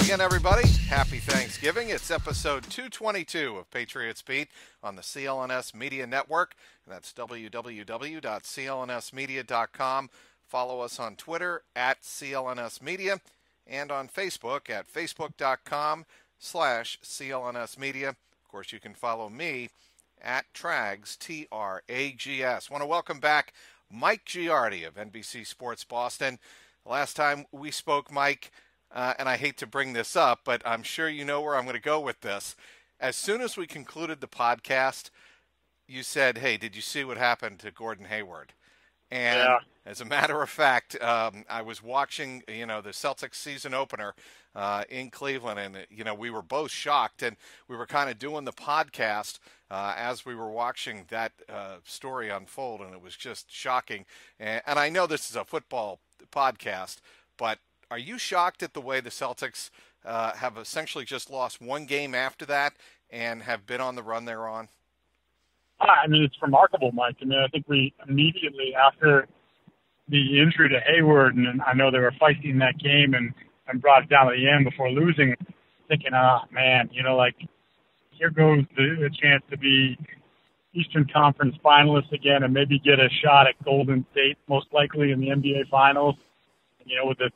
again, everybody. Happy Thanksgiving. It's episode 222 of Patriots Beat on the CLNS Media Network. And that's www.clnsmedia.com. Follow us on Twitter at CLNS Media and on Facebook at facebook.com/CLNS Media. Of course, you can follow me at Trags, Trags. Want to welcome back Mike Giardi of NBC Sports Boston. Last time we spoke, Mike, and I hate to bring this up, but I'm sure you know where I'm going to go with this. As soon as we concluded the podcast, you said, hey, did you see what happened to Gordon Hayward? And as a matter of fact, I was watching, the Celtics season opener in Cleveland, and, we were both shocked, and we were kind of doing the podcast as we were watching that story unfold, and it was just shocking. And I know this is a football podcast, but are you shocked at the way the Celtics have essentially just lost one game after that and have been on the run they're on? I mean, it's remarkable, Mike. I mean, I think we immediately after the injury to Hayward, and I know they were feisty in that game and brought it down to the end before losing, thinking, man, here goes the chance to be Eastern Conference finalists again and maybe get a shot at Golden State, most likely in the NBA Finals. And, with the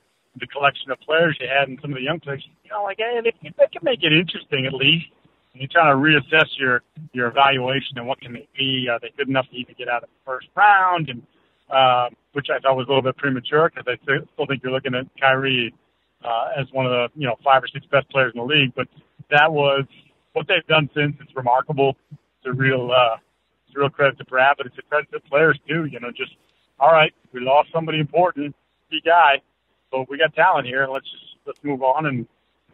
collection of players you had and some of the young players, hey, they can make it interesting at least. And you're trying to reassess your evaluation and what can they be. Are they good enough to even get out of the first round? And which I thought was a little bit premature because I still think you're looking at Kyrie as one of the 5 or 6 best players in the league. But that was what they've done since. It's remarkable. It's a real credit to Brad, but it's a credit to players too. Just all right, we lost somebody important, key guy, but we got talent here. Let's move on and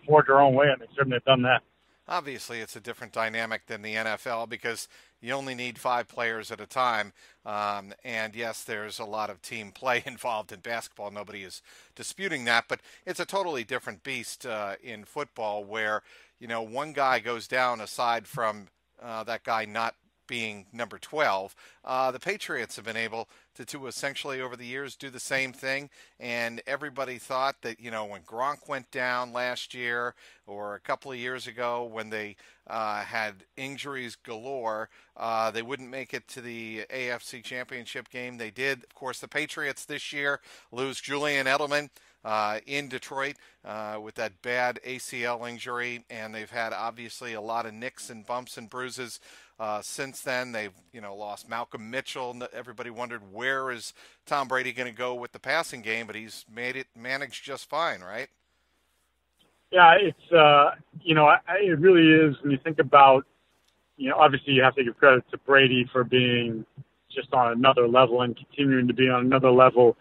forge our own way, and they certainly have done that. Obviously, it's a different dynamic than the NFL because you only need 5 players at a time. And yes, there's a lot of team play involved in basketball. Nobody is disputing that. But it's a totally different beast in football where, one guy goes down aside from that guy not being number 12. The Patriots have been able to essentially over the years do the same thing, and everybody thought that when Gronk went down last year or a couple of years ago when they had injuries galore, they wouldn't make it to the AFC Championship game. They did. Of course, the Patriots this year lose Julian Edelman in Detroit with that bad ACL injury, and they've had obviously a lot of nicks and bumps and bruises since then. They've lost Malcolm Mitchell. Everybody wondered where is Tom Brady going to go with the passing game, but he's managed just fine, right? Yeah, it's it really is when you think about obviously you have to give credit to Brady for being just on another level and continuing to be on another level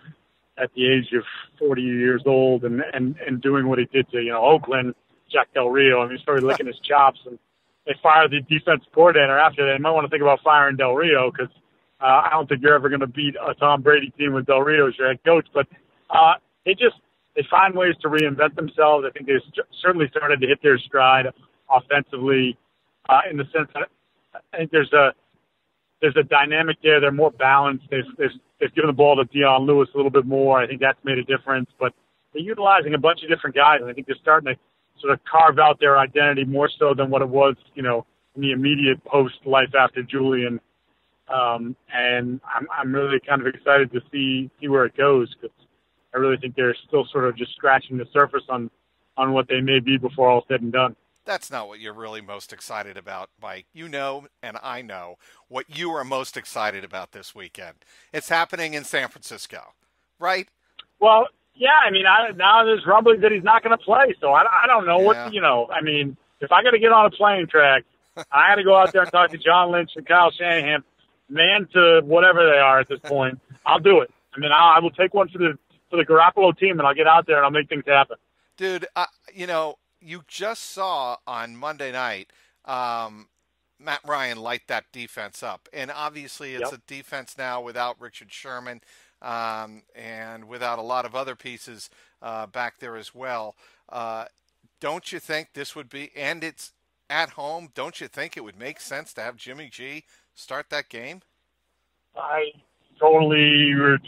at the age of 40 years old and doing what he did to Oakland, Jack Del Rio. I mean, he started licking his chops, and they fired the defensive coordinator after that. They might want to think about firing Del Rio because I don't think you're ever going to beat a Tom Brady team with Del Rio as your head coach. But they find ways to reinvent themselves. I think they certainly started to hit their stride offensively in the sense that I think there's a dynamic there. They're more balanced. They've given the ball to Deion Lewis a little bit more. I think that's made a difference. But they're utilizing a bunch of different guys, and I think they're starting to sort of carve out their identity more so than what it was, in the immediate post-life after Julian. And I'm really kind of excited to see where it goes because I really think they're still sort of just scratching the surface on what they may be before all said and done. That's not what you're really most excited about, Mike. And I know what you are most excited about this weekend. It's happening in San Francisco, right? Well, yeah, I mean, now there's rumbling that he's not going to play, so I don't know what, I mean, if I got to get on a plane track, I got to go out there and talk to John Lynch and Kyle Shanahan, man to whatever they are at this point, I'll do it. I mean, I will take one for the Garoppolo team, and I'll get out there and I'll make things happen. Dude, you just saw on Monday night Matt Ryan light that defense up. And obviously it's a defense now without Richard Sherman and without a lot of other pieces back there as well. Don't you think this would be, and it's at home, don't you think it would make sense to have Jimmy G start that game? I totally, we're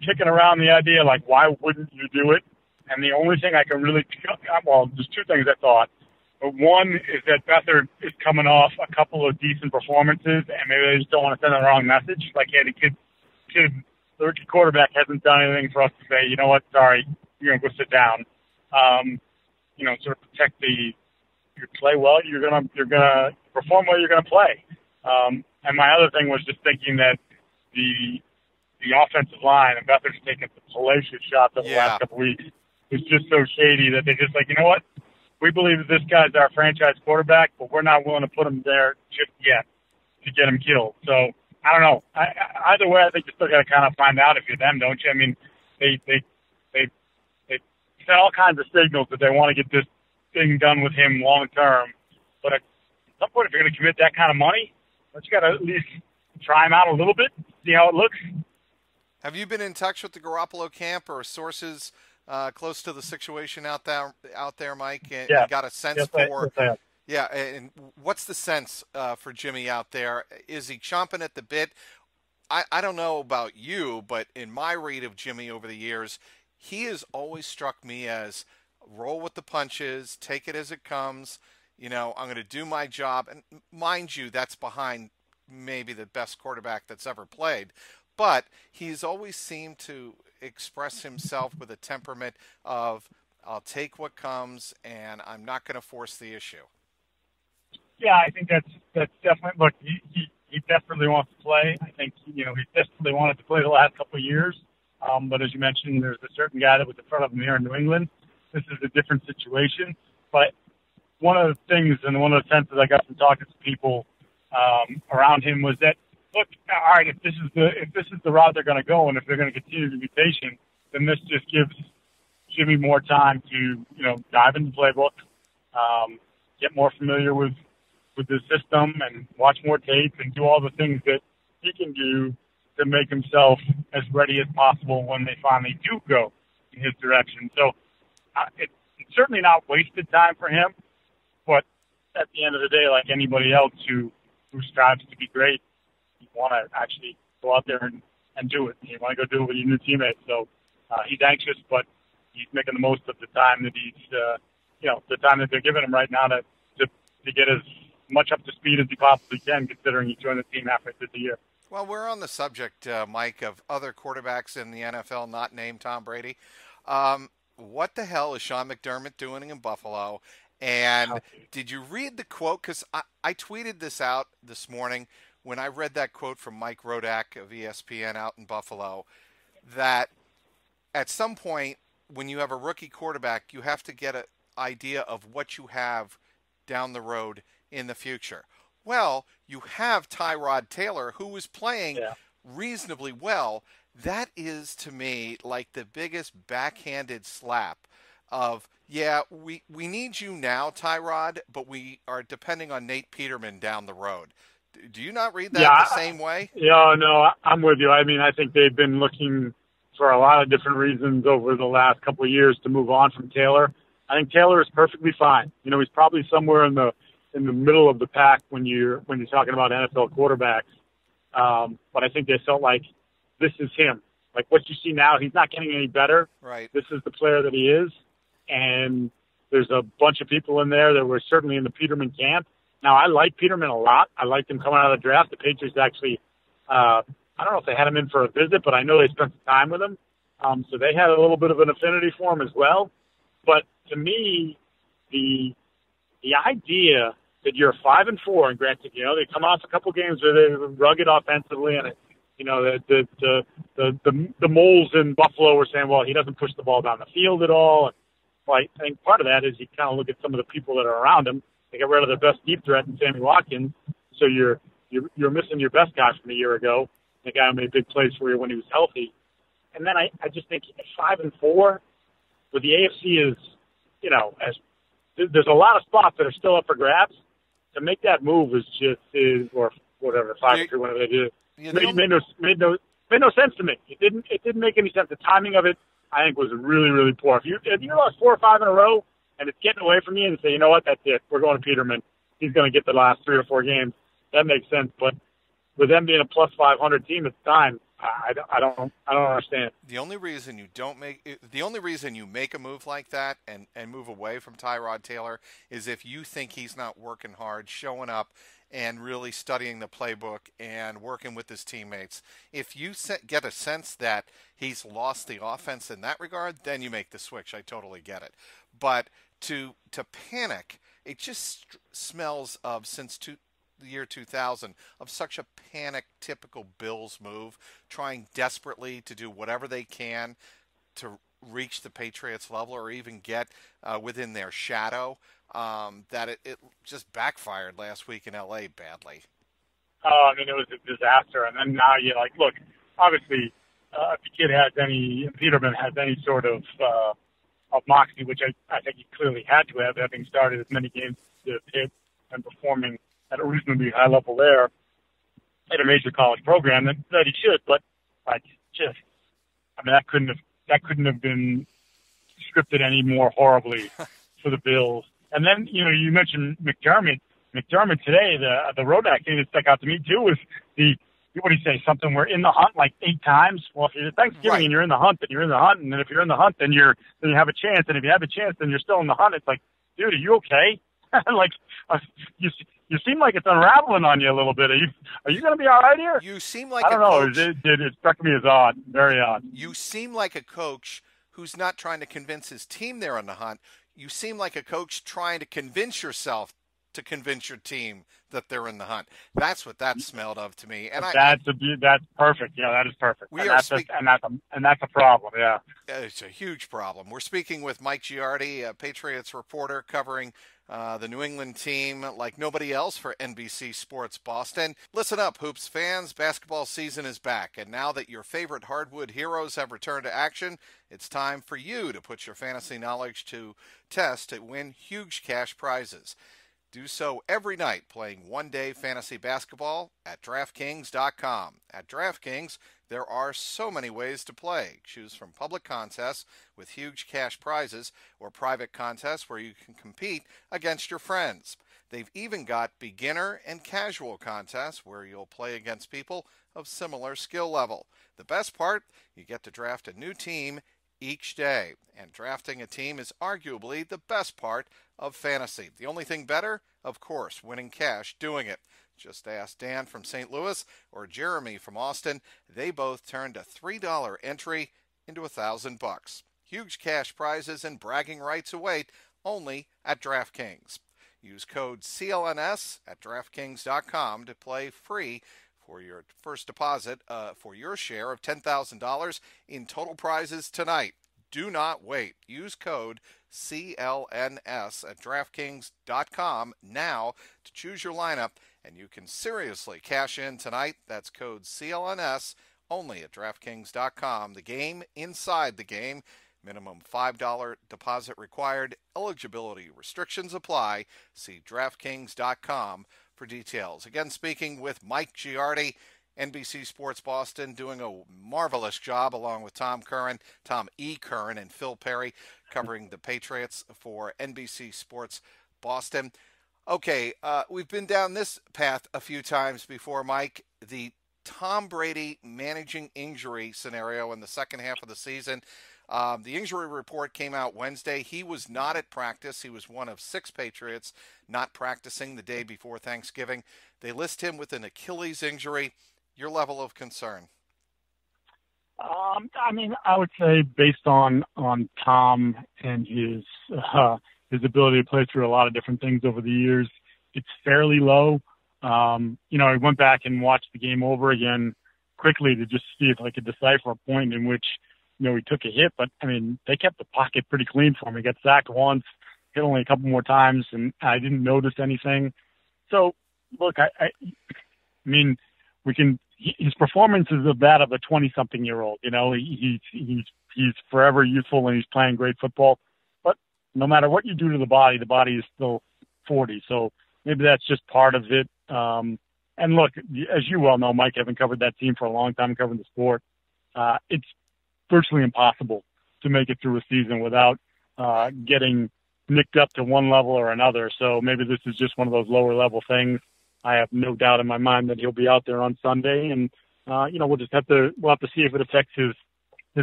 kicking around the idea, like, why wouldn't you do it? And the only thing I can really, well, there's two things I thought. But one is that Beathard is coming off a couple of decent performances, and maybe they just don't want to send the wrong message. Like, yeah, the rookie quarterback hasn't done anything for us to say, you know what, sorry, you're going to go sit down. Sort of protect you play well, you're gonna perform well, you're gonna play. And my other thing was just thinking that the offensive line, and Beathard's taken some hellacious shots over the last couple of weeks, is just so shady that they're just like, you know what? We believe that this guy's our franchise quarterback, but we're not willing to put him there just yet to get him killed. So I don't know. Either way, I think you still got to kind of find out if you're them, don't you? I mean, they send all kinds of signals that they want to get this thing done with him long term. But at some point, if you're going to commit that kind of money, don't you got to at least try him out a little bit, see how it looks? Have you been in touch with the Garoppolo camp or sources close to the situation out there, Mike? And yeah. You got a sense for? I have. Yeah, and what's the sense for Jimmy out there? Is he chomping at the bit? I don't know about you, but in my read of Jimmy over the years, he has always struck me as roll with the punches, take it as it comes. I'm going to do my job. And mind you, that's behind maybe the best quarterback that's ever played. But he's always seemed to express himself with a temperament of, I'll take what comes, and I'm not going to force the issue. Yeah, I think that's definitely, look, he desperately wants to play. I think, he desperately wanted to play the last couple of years. But as you mentioned, there's a certain guy that was in front of him here in New England. This is a different situation. But one of the things and one of the senses I got from talking to people around him was that, look, all right, if this is the route they're going to go, and if they're going to continue to be patient, then this just gives Jimmy more time to, dive into the playbook, get more familiar with the system, and watch more tape, and do all the things that he can do to make himself as ready as possible when they finally do go in his direction. So it's certainly not wasted time for him, but at the end of the day, like anybody else who strives to be great, you want to actually go out there and do it. You want to go do it with your new teammates. So he's anxious, but he's making the most of the time that the time that they're giving him right now to get as much up to speed as he possibly can, considering he joined the team halfway through the year. Well, we're on the subject, Mike, of other quarterbacks in the NFL not named Tom Brady. What the hell is Sean McDermott doing in Buffalo? And did you read the quote? Because I tweeted this out this morning when I read that quote from Mike Rodak of ESPN out in Buffalo, that at some point when you have a rookie quarterback, you have to get an idea of what you have down the road in the future. Well, you have Tyrod Taylor, who is playing reasonably well. That is, to me, like the biggest backhanded slap of, we need you now, Tyrod, but we are depending on Nate Peterman down the road. Do you not read that the same way? Yeah, no, I'm with you. I mean, I think they've been looking for a lot of different reasons over the last couple of years to move on from Taylor. I think Taylor is perfectly fine. He's probably somewhere in the middle of the pack when you're talking about NFL quarterbacks. But I think they felt like this is him. Like what you see now, he's not getting any better. Right. This is the player that he is. And there's a bunch of people in there that were certainly in the Peterman camp. Now, I like Peterman a lot. I liked him coming out of the draft. The Patriots actually, I don't know if they had him in for a visit, but I know they spent some time with him. So they had a little bit of an affinity for him as well. But to me, the idea that you're 5-4, and granted, they come off a couple games where they're rugged offensively, and the moles in Buffalo were saying, well, he doesn't push the ball down the field at all. And, well, I think part of that is you kind of look at some of the people that are around him. They got rid of their best deep threat in Sammy Watkins, so you're missing your best guy from a year ago, the guy who made big plays for you when he was healthy. And then I just think at 5-4, with the AFC is, there's a lot of spots that are still up for grabs. To make that move or whatever, 5-3, whatever they do, made no sense to me. It didn't make any sense. The timing of it, I think, was really, really poor. If you lost 4 or 5 in a row and it's getting away from you and say, you know what, that's it. We're going to Peterman. He's going to get the last 3 or 4 games. That makes sense. But with them being a plus 500 team at the time, I don't understand. The only reason you make a move like that and move away from Tyrod Taylor is if you think he's not working hard, showing up, and really studying the playbook and working with his teammates. If you get a sense that he's lost the offense in that regard, then you make the switch. I totally get it. But to panic, it just smells of the year 2000 of such a panic typical Bills move, trying desperately to do whatever they can to reach the Patriots level or even get within their shadow, that it just backfired last week in LA badly. Oh, I mean, it was a disaster. And then now you're like, look, obviously, if Peterman has any sort of moxie, which I think he clearly had to have, having started as many games as he did and performing at a reasonably high level there at a major college program, that he should. But that couldn't have been scripted any more horribly for the Bills. And then, you mentioned McDermott. McDermott today, the Rodak thing that stuck out to me too was what do you say? Something we're in the hunt like 8 times. Well, if you're Thanksgiving right, and you're in the hunt, then you're in the hunt, and then if you're in the hunt, then you have a chance, and if you have a chance, then you're still in the hunt. It's like, dude, are you okay? You seem like it's unraveling on you a little bit. Are you going to be all right here? You seem like I don't know. It struck me as odd, very odd. You seem like a coach who's not trying to convince his team they're on the hunt. You seem like a coach trying to convince yourself to convince your team that they're in the hunt. That's what that smelled of to me. And that's perfect. Yeah, that is perfect. That's a problem. Yeah, it's a huge problem. We're speaking with Mike Giardi, a Patriots reporter covering the New England team like nobody else for NBC Sports Boston. Listen up, Hoops fans. Basketball season is back, and now that your favorite hardwood heroes have returned to action, it's time for you to put your fantasy knowledge to test to win huge cash prizes. Do so every night playing one-day fantasy basketball at DraftKings.com. At DraftKings, there are so many ways to play. Choose from public contests with huge cash prizes or private contests where you can compete against your friends. They've even got beginner and casual contests where you'll play against people of similar skill level. The best part, you get to draft a new team each day, and drafting a team is arguably the best part of fantasy. The only thing better, of course, winning cash doing it. Just ask Dan from St. Louis or Jeremy from Austin. They both turned a $3 entry into $1,000. Huge cash prizes and bragging rights await only at DraftKings. Use code CLNS at DraftKings.com to play free for your first deposit for your share of $10,000 in total prizes tonight. Do not wait. Use code CLNS at DraftKings.com now to choose your lineup, and you can seriously cash in tonight. That's code CLNS only at DraftKings.com. The game inside the game. Minimum $5 deposit required. Eligibility restrictions apply. See DraftKings.com for details. Again, speaking with Mike Giardi, NBC Sports Boston, doing a marvelous job along with Tom E. Curran, and Phil Perry covering the Patriots for NBC Sports Boston. Okay, we've been down this path a few times before, Mike. The Tom Brady managing injury scenario in the second half of the season. The injury report came out Wednesday. He was not at practice. He was one of 6 Patriots not practicing the day before Thanksgiving. They list him with an Achilles injury. Your level of concern? I would say based on Tom and his ability to play through a lot of different things over the years, it's fairly low. I went back and watched the game over again quickly to just see if I could decipher a point in which, he took a hit, but they kept the pocket pretty clean for him. He got sacked once, hit only a couple more times, and I didn't notice anything. So, look, his performance is of that of a 20-something-year-old. He's forever youthful and he's playing great football. But no matter what you do to the body is still 40. So maybe that's just part of it. And look, as you well know, Mike, having covered that team for a long time, covering the sport, it's virtually impossible to make it through a season without getting nicked up to one level or another. So maybe this is just one of those lower level things. I have no doubt in my mind that he'll be out there on Sunday, and we'll have to see if it affects his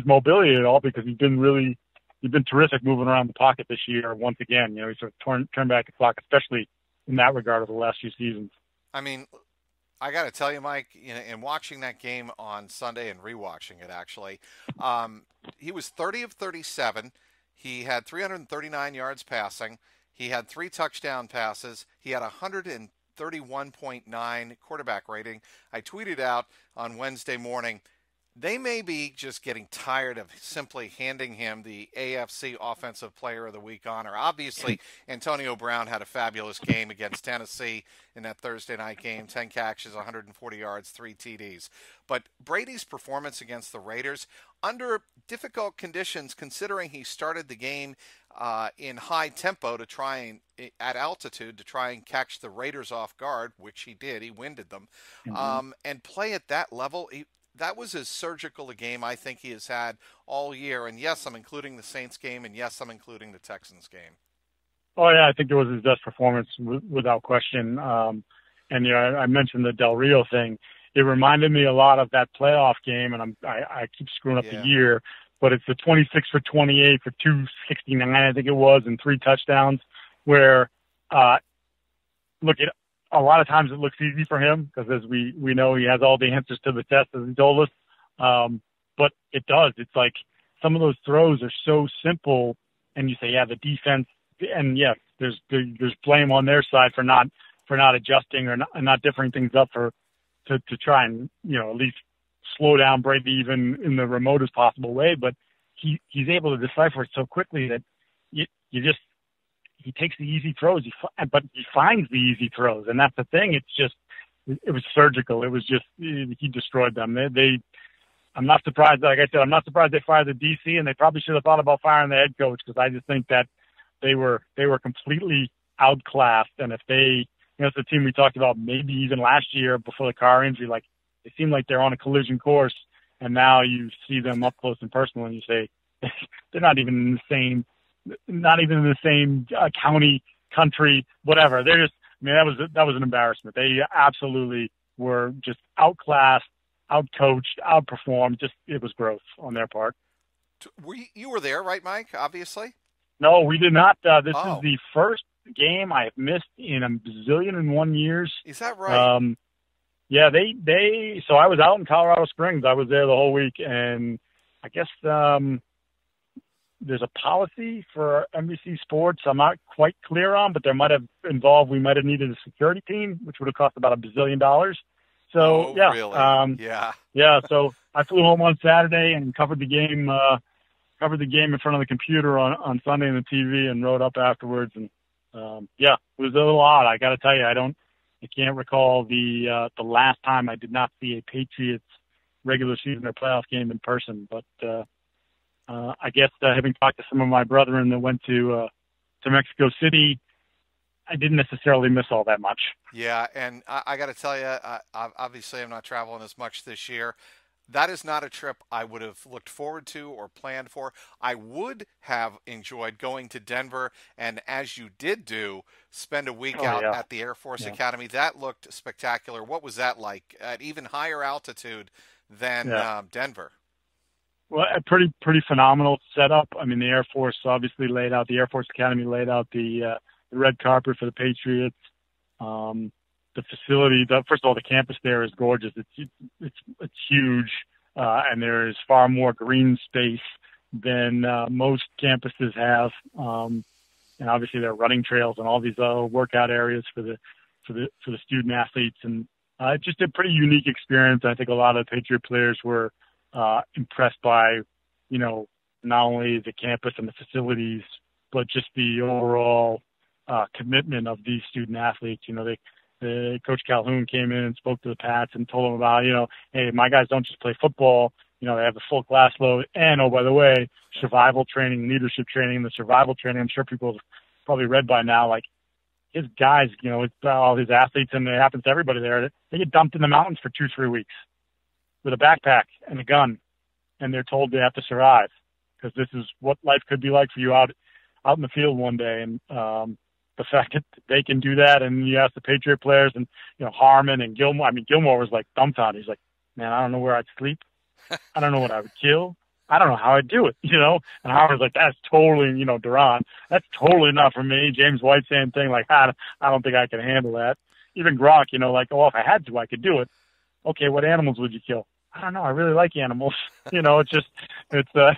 mobility at all, because he's been terrific moving around the pocket this year once again. He's sort of turned back the clock, especially in that regard over the last few seasons. I mean, I got to tell you, Mike, in watching that game on Sunday and rewatching it, actually, he was 30 of 37. He had 339 yards passing. He had 3 touchdown passes. He had 131.9 quarterback rating. I tweeted out on Wednesday morning, they may be just getting tired of simply handing him the AFC Offensive Player of the Week honor. Obviously, Antonio Brown had a fabulous game against Tennessee in that Thursday night game, 10 catches, 140 yards, 3 TDs. But Brady's performance against the Raiders, under difficult conditions, considering he started the game in high tempo at altitude to try and catch the Raiders off guard, which he did. He winded them. And play at that level, that was as surgical a game I think he has had all year. And yes, I'm including the Saints game, and yes, I'm including the Texans game. Oh yeah, I think it was his best performance without question. And I mentioned the Del Rio thing. It reminded me a lot of that playoff game, and I keep screwing up the year, but it's the 26 for 28 for 269, I think it was, and 3 touchdowns. Where a lot of times it looks easy for him, because as we know, he has all the answers to the test, as he told us. But it does. It's like some of those throws are so simple, and you say, yeah, the defense, and yes, there's blame on their side for not adjusting or not differing things up to try and at least slow down Brady even in the remotest possible way. But he's able to decipher it so quickly that he takes the easy throws, but he finds the easy throws, and that's the thing. It was surgical. It was just, he destroyed them. I'm not surprised. Like I said, I'm not surprised they fired the DC, and they probably should have thought about firing the head coach, because I just think that they were completely outclassed. And if it's the team we talked about maybe even last year before the car injury, like they seem like they're on a collision course, and now you see them up close and personal, and you say they're not even in the same county, country, whatever. They're just, that was an embarrassment. They absolutely were just outclassed, outcoached, outperformed. Just, it was gross on their part. You were there, right, Mike? Obviously. No, we did not. This is the first game I have missed in a bazillion and 1 years. Is that right? Yeah, so I was out in Colorado Springs. I was there the whole week, and I guess, there's a policy for NBC Sports I'm not quite clear on, but we might have needed a security team, which would have cost about $1 bazillion. So, yeah. Really? Yeah, so I flew home on Saturday and covered the game in front of the computer on Sunday on the TV, and rode up afterwards. And, it was a little odd. I got to tell you, I can't recall the last time I did not see a Patriots regular season or playoff game in person, but, I guess having talked to some of my brethren that went to Mexico City, I didn't necessarily miss all that much. Yeah, and I got to tell you, obviously I'm not traveling as much this year. That is not a trip I would have looked forward to or planned for. I would have enjoyed going to Denver, and as you did do, spend a week out at the Air Force Academy. That looked spectacular. What was that like at even higher altitude than Denver? Well, a pretty phenomenal setup. I mean, the Air Force obviously laid out, the Air Force Academy laid out the red carpet for the Patriots. The facility, first of all, the campus there is gorgeous. It's huge, and there is far more green space than most campuses have. And obviously, there are running trails and all these workout areas for the student athletes, and just a pretty unique experience. I think a lot of the Patriot players were impressed by, not only the campus and the facilities, but just the overall commitment of these student athletes. Coach Calhoun came in and spoke to the Pats and told them about, hey, my guys don't just play football. They have the full class load. And, oh, by the way, survival training, leadership training, the survival training, I'm sure people have probably read by now, like his guys, it's all his athletes, and it happens to everybody there. They get dumped in the mountains for 2-3 weeks with a backpack and a gun, and they're told they have to survive, because this is what life could be like for you out in the field one day. And the fact that they can do that, and you ask the Patriot players, and Harmon and Gilmore. I mean, Gilmore was like dumbfounded. He's like, man, I don't know where I'd sleep. I don't know what I would kill. I don't know how I'd do it, And Howard's like, that's totally, Duran, that's totally not for me. James White, same thing, like, I don't think I can handle that. Even Gronk, like, oh, if I had to, I could do it. Okay, what animals would you kill? I don't know. I really like animals. It's just, it's a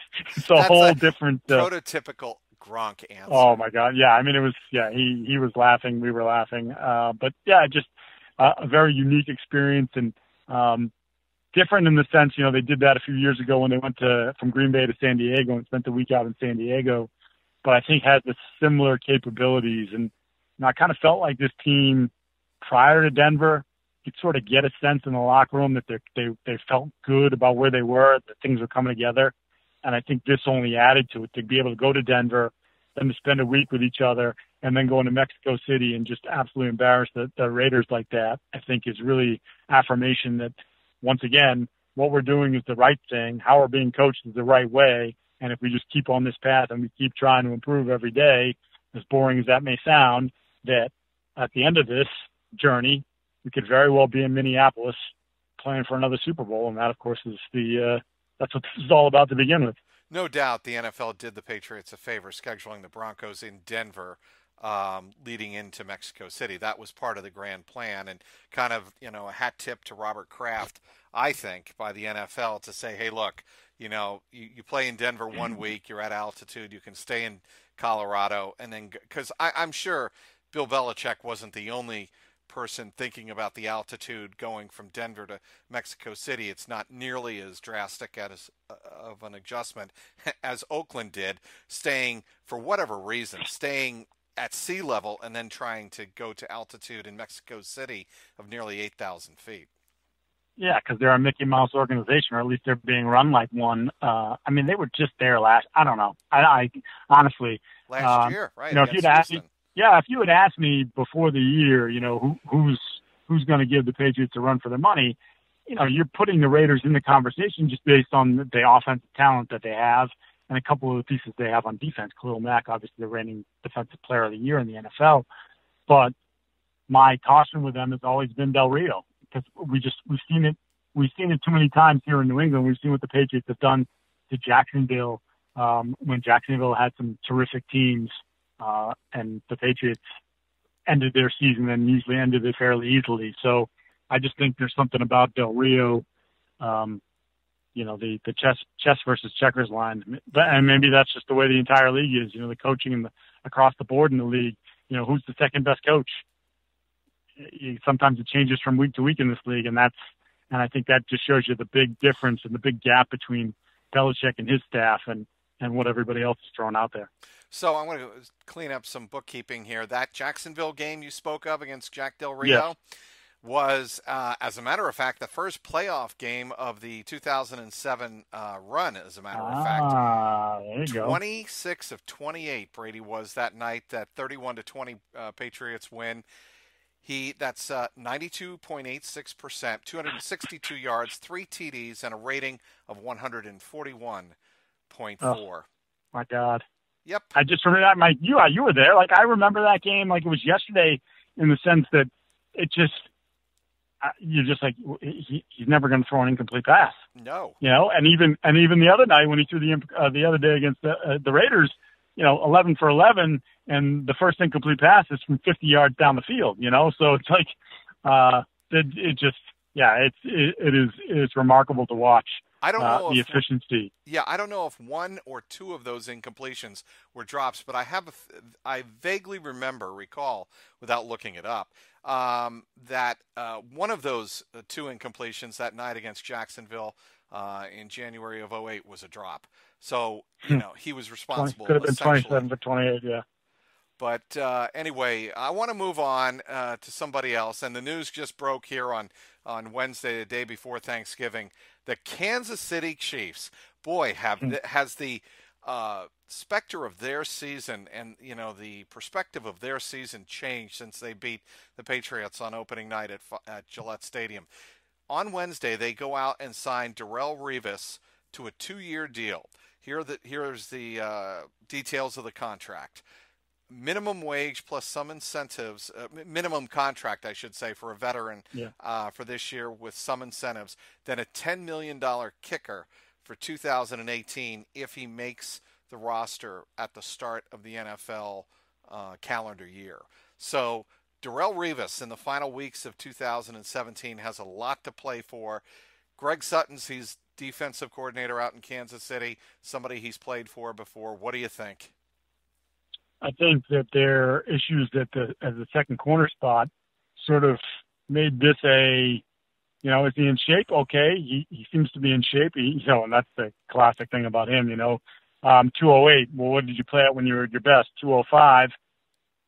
whole different. Prototypical Gronk answer. Oh my God. Yeah. I mean, it was, yeah, he was laughing. We were laughing. But yeah, just a very unique experience and, different in the sense, they did that a few years ago when they went from Green Bay to San Diego and spent the week out in San Diego, but I think had the similar capabilities. And I kind of felt like this team prior to Denver, you'd sort of get a sense in the locker room that they felt good about where they were, that things were coming together. And I think this only added to it, to be able to go to Denver, then to spend a week with each other, and then go into Mexico City and just absolutely embarrass the Raiders like that, I think is really affirmation that, once again, what we're doing is the right thing. How we're being coached is the right way. And if we just keep on this path and we keep trying to improve every day, as boring as that may sound, that at the end of this journey, we could very well be in Minneapolis playing for another Super Bowl. And that, of course, is that's what this is all about to begin with. No doubt the NFL did the Patriots a favor scheduling the Broncos in Denver, leading into Mexico City. That was part of the grand plan, and kind of, a hat tip to Robert Kraft, I think, by the NFL to say, hey, look, you play in Denver 1 week, you're at altitude, you can stay in Colorado, and then, because I'm sure Bill Belichick wasn't the only person thinking about the altitude going from Denver to Mexico City. It's not nearly as drastic of an adjustment as Oakland did, staying, for whatever reason, staying at sea level and then trying to go to altitude in Mexico City of nearly 8,000 feet. Yeah, because they're a Mickey Mouse organization, or at least they're being run like one. I mean, they were just there I don't know. I honestly. Last year, right? If you'd asked me, if you had asked me before the year, who's going to give the Patriots a run for their money, you're putting the Raiders in the conversation just based on the offensive talent that they have and a couple of the pieces they have on defense. Khalil Mack, obviously the reigning defensive player of the year in the NFL. But my caution with them has always been Del Rio, because we've seen it too many times here in New England. We've seen what the Patriots have done to Jacksonville, when Jacksonville had some terrific teams, and the Patriots ended their season and usually ended it fairly easily. So I just think there's something about Del Rio, the chess versus checkers line. And maybe that's just the way the entire league is, the coaching and across the board in the league. Who's the second best coach? Sometimes it changes from week to week in this league, and I think that just shows you the big difference and the big gap between Belichick and his staff and what everybody else is throwing out there. So I'm going to clean up some bookkeeping here. That Jacksonville game you spoke of against Jack Del Rio was, as a matter of fact, the first playoff game of the 2007 run, as a matter of fact. There you 26 of 28, Brady was that night, that 31-20 Patriots win. That's 92.86%, 262 yards, 3 TDs, and a rating of 141.4. Oh, my God. Yep. I just remember that, you were there. Like, I remember that game like it was yesterday, in the sense that it just, you're just like, he's never going to throw an incomplete pass. No. And even the other night when he threw the other day against the Raiders, 11 for 11, and the first incomplete pass is from 50 yards down the field, So it's like, it's remarkable to watch. I don't know the efficiency. I don't know if one or two of those incompletions were drops, but I vaguely recall, without looking it up, that one of those two incompletions that night against Jacksonville in January of 2008 was a drop. So, he was responsible. Could have been 27 for 28, yeah. But anyway, I want to move on to somebody else. And the news just broke here on Wednesday, the day before Thanksgiving. The Kansas City Chiefs, boy, has the specter of their season and, the perspective of their season changed since they beat the Patriots on opening night at Gillette Stadium. On Wednesday, they go out and sign Darrelle Revis to a 2-year deal. Here's the details of the contract. minimum wage plus some incentives, minimum contract, I should say, for a veteran Yeah. for this year with some incentives, then a $10 million kicker for 2018 if he makes the roster at the start of the NFL calendar year. So Darrelle Revis in the final weeks of 2017 has a lot to play for. Greg Sutton's he's defensive coordinator out in Kansas City, somebody he's played for before. What do you think? I think that there are issues that as a second corner spot sort of made this is he in shape? Okay. He seems to be in shape. And that's the classic thing about him, 208. Well, what did you play at when you were at your best? 205.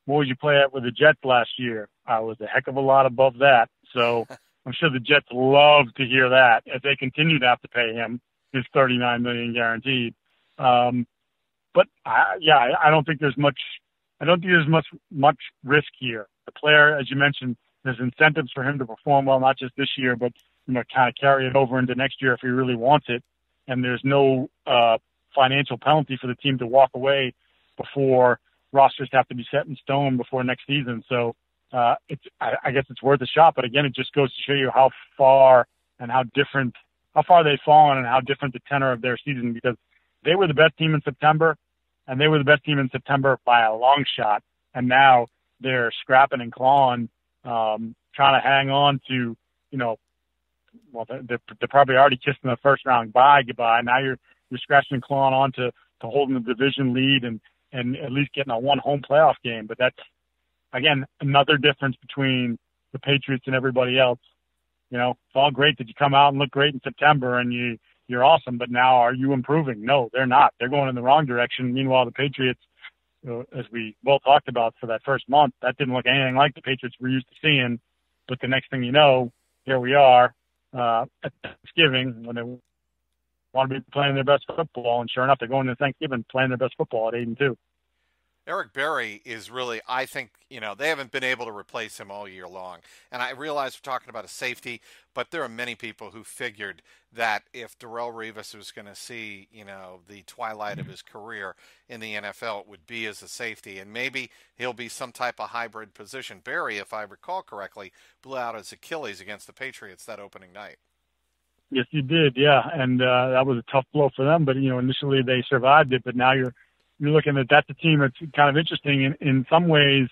What would you play at with the Jets last year? I was a heck of a lot above that. So I'm sure the Jets love to hear that as they continue to have to pay him his $39 million guaranteed. But I don't think there's much. I don't think there's much risk here. The player, as you mentioned, there's incentives for him to perform well, not just this year, but kind of carry it over into next year if he really wants it. And there's no financial penalty for the team to walk away before rosters have to be set in stone before next season. So I guess it's worth a shot. But again, it just goes to show you how far they've fallen and how different the tenor of their season, because they were the best team in September, and they were the best team in September by a long shot. And now they're scrapping and clawing, trying to hang on to, they're probably already kissing the first round goodbye. Now you're scratching and clawing on to holding the division lead and at least getting a one home playoff game. But that's, again, another difference between the Patriots and everybody else. It's all great that you come out and look great in September and you're awesome, but now are you improving? No, they're not. They're going in the wrong direction. Meanwhile, the Patriots, as we well talked about for that first month, that didn't look anything like the Patriots we're used to seeing. But the next thing you know, here we are at Thanksgiving when they want to be playing their best football, and sure enough, they're going to Thanksgiving playing their best football at 8-2. Eric Berry is really, I think, they haven't been able to replace him all year long. And I realize we're talking about a safety, but there are many people who figured that if Darrelle Revis was going to see, the twilight of his career in the NFL, it would be as a safety. And maybe he'll be some type of hybrid position. Berry, if I recall correctly, blew out his Achilles against the Patriots that opening night. Yes, you did, yeah. And that was a tough blow for them. But, initially they survived it, but now you're looking at that's a team that's kind of interesting in some ways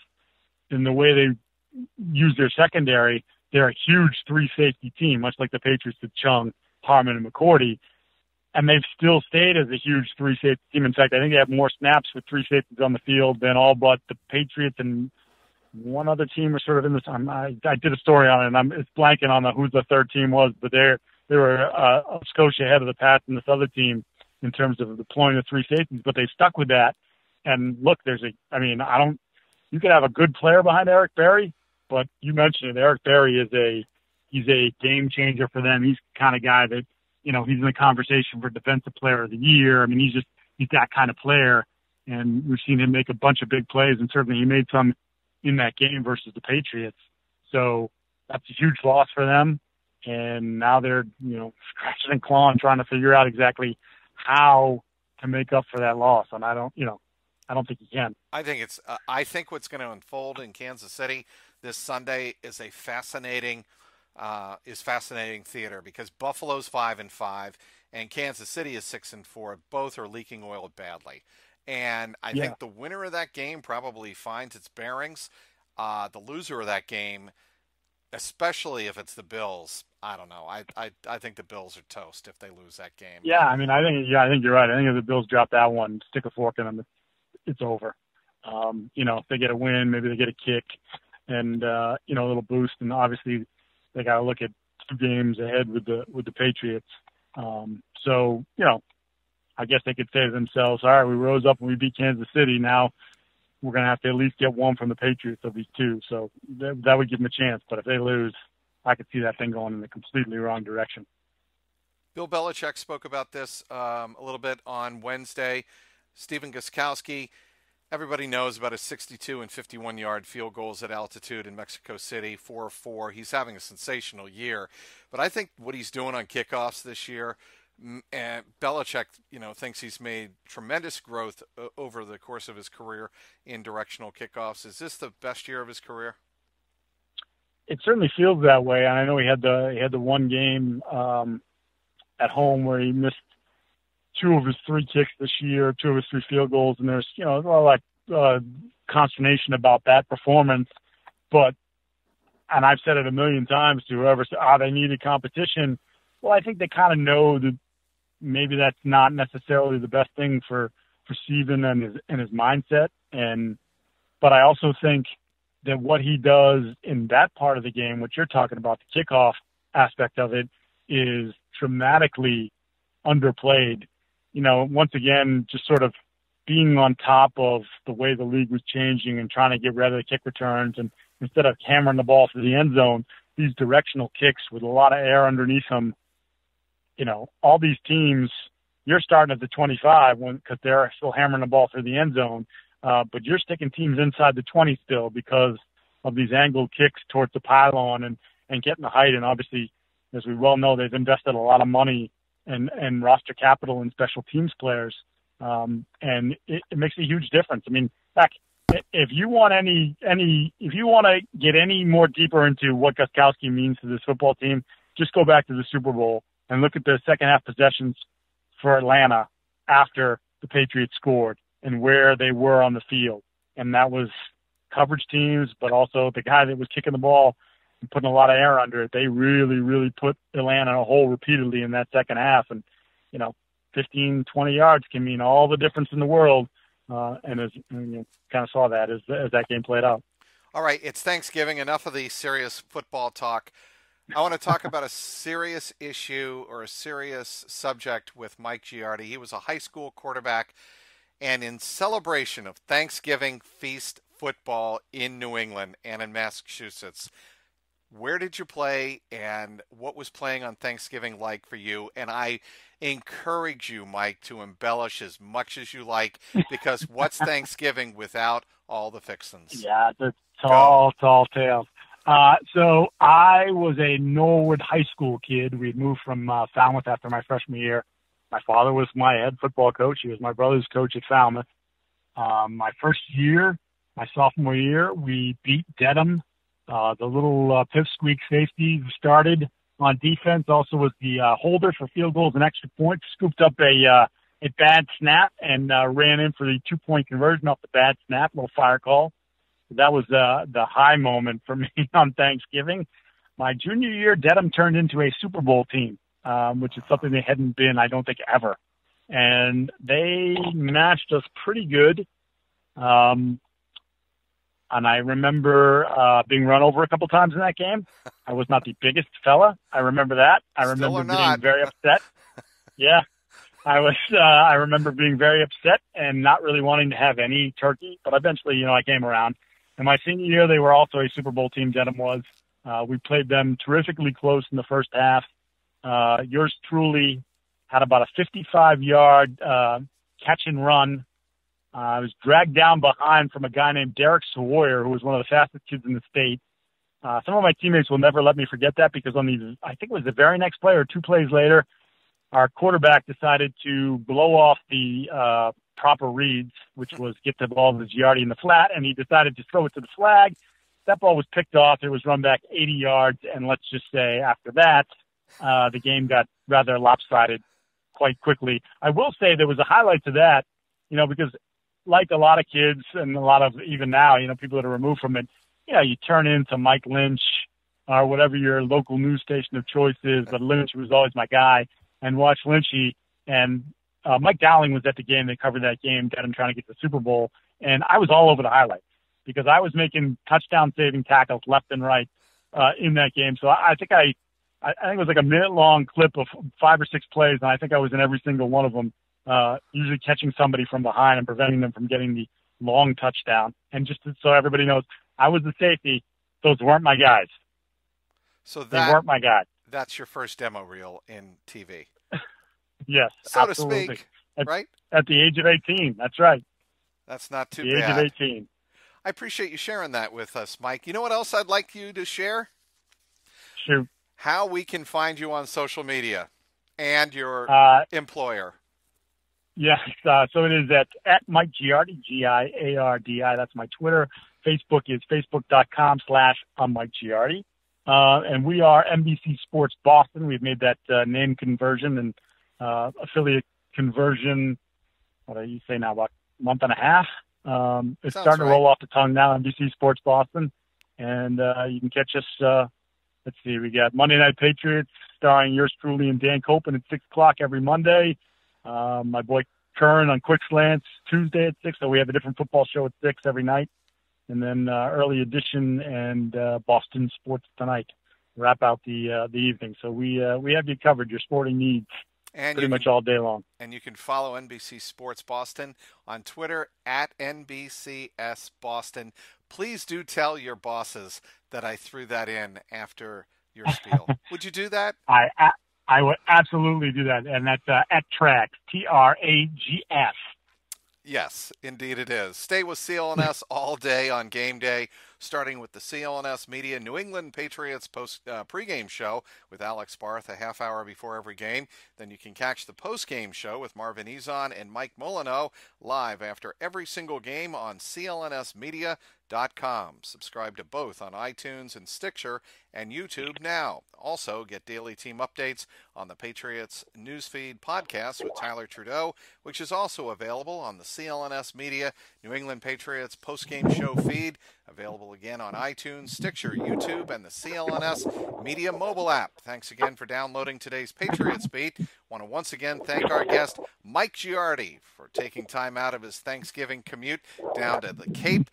in the way they use their secondary. They're a huge three safety team, much like the Patriots with Chung, Harmon, and McCourty. And they've still stayed as a huge three safety team. In fact, I think they have more snaps with three safeties on the field than all but the Patriots and one other team are sort of in this. I did a story on it, and it's blanking on who the third team was, but they were a Scotia ahead of the Pats and this other team in terms of deploying the three safeties, but they stuck with that. And look, you could have a good player behind Eric Berry, but you mentioned it. Eric Berry he's a game changer for them. He's the kind of guy that, he's in the conversation for defensive player of the year. I mean, he's that kind of player, and we've seen him make a bunch of big plays, and certainly he made some in that game versus the Patriots. So that's a huge loss for them. And now they're, scratching and clawing, trying to figure out exactly how to make up for that loss. And I don't think he can. I think what's going to unfold in Kansas City this Sunday is fascinating theater, because Buffalo's 5-5 and Kansas City is 6-4. Both are leaking oil badly. And I think the winner of that game probably finds its bearings. The loser of that game, especially if it's the Bills, I don't know. I think the Bills are toast if they lose that game. Yeah, I think you're right. I think if the Bills drop that one, stick a fork in them, it's over. If they get a win, maybe they get a kick and a little boost. And obviously they got to look at 2 games ahead with the Patriots. So I guess they could say to themselves, all right, we rose up and we beat Kansas City. Now we're going to have to at least get one from the Patriots of these 2. So that would give them a chance. But if they lose, I could see that thing going in the completely wrong direction. Bill Belichick spoke about this a little bit on Wednesday. Stephen Gostkowski, everybody knows about his 62 and 51-yard field goals at altitude in Mexico City, 4-4. He's having a sensational year. But I think what he's doing on kickoffs this year, And Belichick, thinks he's made tremendous growth over the course of his career in directional kickoffs. Is this the best year of his career? It certainly feels that way. And I know he had the one game at home where he missed two of his three kicks this year, two of his three field goals, and there's a lot of consternation about that performance. But, and I've said it a million times to whoever said, they needed competition. Well, I think they kind of know that maybe that's not necessarily the best thing for Stephen and his mindset. But I also think that what he does in that part of the game, what you're talking about, the kickoff aspect of it, is dramatically underplayed. Once again, just sort of being on top of the way the league was changing and trying to get rid of the kick returns, and instead of hammering the ball through the end zone, these directional kicks with a lot of air underneath them. All these teams, you're starting at the 25 because they're still hammering the ball through the end zone, but you're sticking teams inside the 20 still because of these angled kicks towards the pylon and getting the height. And obviously, as we well know, they've invested a lot of money and roster capital in special teams players, and it makes a huge difference. I mean, heck, if you want if you want to get any more deeper into what Gostkowski means to this football team, just go back to the Super Bowl and look at the second half possessions for Atlanta after the Patriots scored and where they were on the field. And that was coverage teams, but also the guy that was kicking the ball and putting a lot of air under it. They really, really put Atlanta in a hole repeatedly in that second half. And, 15, 20 yards can mean all the difference in the world. And you kind of saw that as that game played out. All right, it's Thanksgiving. Enough of the serious football talk. I want to talk about a serious issue or a serious subject with Mike Giardi. He was a high school quarterback, and in celebration of Thanksgiving feast football in New England and in Massachusetts, where did you play and what was playing on Thanksgiving like for you? And I encourage you, Mike, to embellish as much as you like, because what's Thanksgiving without all the fixins? Yeah, it's tall tales. So I was a Norwood High School kid. We had moved from Falmouth after my freshman year. My father was my head football coach. He was my brother's coach at Falmouth. My first year, my sophomore year, we beat Dedham. The little pipsqueak safety who started on defense also was the holder for field goals and extra points, scooped up a bad snap and ran in for the 2-point conversion off the bad snap, little fire call. That was the high moment for me on Thanksgiving. My junior year, Dedham turned into a Super Bowl team, which is something they hadn't been, I don't think, ever. And they matched us pretty good. And I remember being run over a couple times in that game. I was not the biggest fella. I remember that. I remember being very upset. Yeah. I remember being very upset and not really wanting to have any turkey, but eventually, I came around. In my senior year, they were also a Super Bowl team, Dedham was. We played them terrifically close in the first half. Yours truly had about a 55-yard catch and run. I was dragged down behind from a guy named Derek Sawyer, who was one of the fastest kids in the state. Some of my teammates will never let me forget that because I think it was the very next play or two plays later, our quarterback decided to blow off the proper reads, which was get the ball to Giardi in the flat, and he decided to throw it to the flag. That ball was picked off. It was run back 80 yards, and let's just say after that, the game got rather lopsided quite quickly. I will say there was a highlight to that, because like a lot of kids and a lot of even now, people that are removed from it, you turn into Mike Lynch or whatever your local news station of choice is, but Lynch was always my guy, and watch Lynchy. And Mike Dowling was at the game. They covered that game, got him trying to get to the Super Bowl, and I was all over the highlights because I was making touchdown-saving tackles left and right in that game. So I think it was like a minute-long clip of 5 or 6 plays, and I think I was in every single one of them, usually catching somebody from behind and preventing them from getting the long touchdown. And just so everybody knows, I was the safety. Those weren't my guys. So they weren't my guys. That's your first demo reel in TV. Yes, so absolutely. To speak, right? At the age of 18, that's right. That's not too bad. The age of 18. I appreciate you sharing that with us, Mike. You know what else I'd like you to share? Shoot. How we can find you on social media. And your employer. Yes, so it is at Mike Giardi, Giardi. That's my Twitter. Facebook is facebook.com/Mike Giardi. And we are NBC Sports Boston. We've made that name conversion and affiliate conversion, what do you say now, about a month and a half? It's Sounds starting right. to roll off the tongue now, NBC Sports Boston. And you can catch us, let's see, we got Monday Night Patriots starring yours truly and Dan Copen at 6 o'clock every Monday. My boy Kern on Quick Slants Tuesday at 6. So we have a different football show at 6 every night. And then Early Edition and Boston Sports Tonight wrap out the evening. So we have you covered, your sporting needs, and pretty much all day long. And you can follow NBC Sports Boston on Twitter at NBCS Boston. Please do tell your bosses that I threw that in after your spiel. Would you do that? I would absolutely do that, and that's at Trags, Trags. Yes, indeed it is. Stay with CLNS all day on game day, starting with the CLNS Media New England Patriots pregame show with Alex Barth a half hour before every game. Then you can catch the postgame show with Marvin Ezon and Mike Molyneux live after every single game on clnsmedia.com. Subscribe to both on iTunes and Stitcher and YouTube now. Also, get daily team updates on the Patriots Newsfeed podcast with Tyler Trudeau, which is also available on the CLNS Media New England Patriots postgame show feed, available again on iTunes, Stitcher, YouTube, and the CLNS Media mobile app. Thanks again for downloading today's Patriots Beat. Want to once again thank our guest, Mike Giardi, for taking time out of his Thanksgiving commute down to the Cape.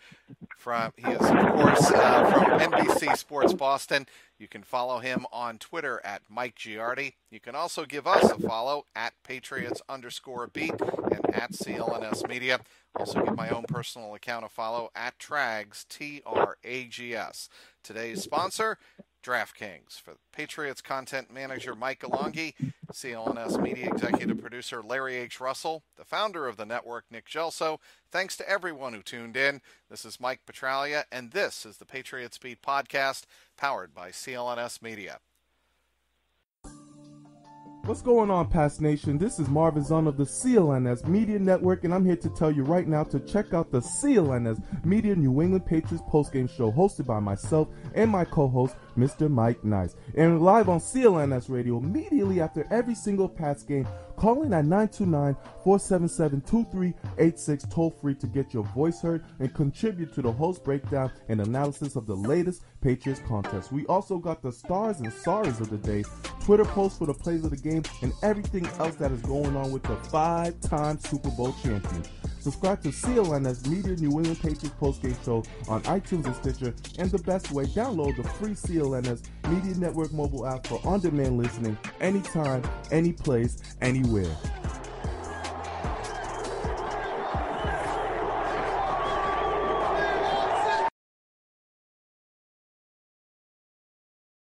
He is, of course, from NBC Sports Boston. You can follow him on Twitter at Mike Giardi. You can also give us a follow at Patriots_Beat and at CLNS Media. Also give my own personal account a follow at Trags, Trags. Today's sponsor, DraftKings. For Patriots content manager Mike Alongi, CLNS media executive producer Larry H. Russell, the founder of the network Nick Gelso, thanks to everyone who tuned in. This is Mike Petralia, and this is the Patriots Beat podcast, powered by CLNS Media. What's going on, Pass Nation? This is Marvin Zahn of the CLNS Media Network, and I'm here to tell you right now to check out the CLNS Media New England Patriots postgame show hosted by myself and my co-host, Mr. Mike Nice. And live on CLNS Radio immediately after every single Pats game. Call in at 929-477-2386 toll-free to get your voice heard and contribute to the host breakdown and analysis of the latest Patriots contest. We also got the stars and sorries of the day, Twitter posts for the plays of the game, and everything else that is going on with the 5-time Super Bowl champion. Subscribe to CLNS Media New England Patriots postgame show on iTunes and Stitcher, and the best way, download the free CLNS Media Network mobile app for on-demand listening anytime, any place, anywhere.